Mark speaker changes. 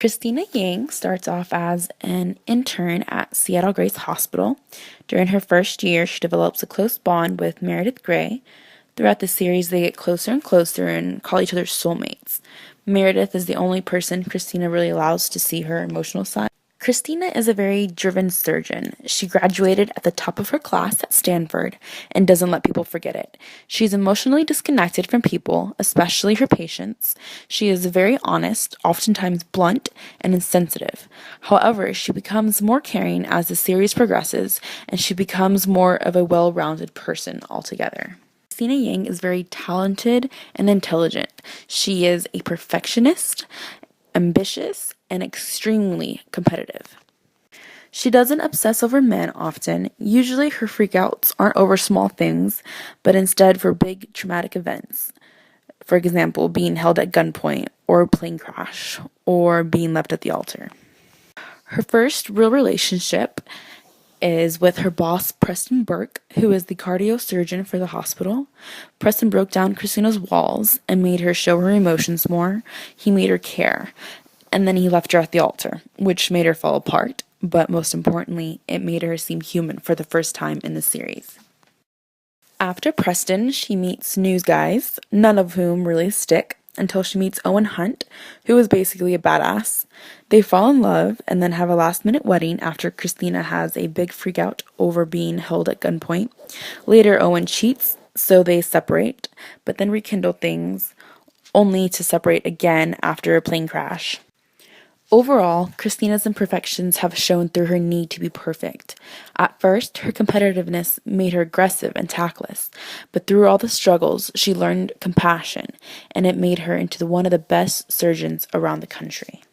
Speaker 1: Christina Yang starts off as an intern at Seattle Grace Hospital. During her first year, she develops a close bond with Meredith Grey. Throughout the series, they get closer and closer and call each other soulmates. Meredith is the only person Christina really allows to see her emotional side. Christina is a very driven surgeon. She graduated at the top of her class at Stanford and doesn't let people forget it. She's emotionally disconnected from people, especially her patients. She is very honest, oftentimes blunt, and insensitive. However, she becomes more caring as the series progresses, and she becomes more of a well-rounded person altogether. Christina Yang is very talented and intelligent. She is a perfectionist, ambitious, and extremely competitive. She doesn't obsess over men often. Usually her freakouts aren't over small things, but instead for big traumatic events. For example, being held at gunpoint, or a plane crash, or being left at the altar. Her first real relationship is with her boss, Preston Burke, who is the cardio surgeon for the hospital. Preston broke down Christina's walls and made her show her emotions more. He made her care. And then he left her at the altar, which made her fall apart. But most importantly, it made her seem human for the first time in the series. After Preston, she meets news guys, none of whom really stick, until she meets Owen Hunt, who is basically a badass. They fall in love and then have a last-minute wedding after Christina has a big freakout over being held at gunpoint. Later, Owen cheats, so they separate, but then rekindle things, only to separate again after a plane crash. Overall, Christina's imperfections have shown through her need to be perfect. At first, her competitiveness made her aggressive and tactless, but through all the struggles, she learned compassion, and it made her into one of the best surgeons around the country.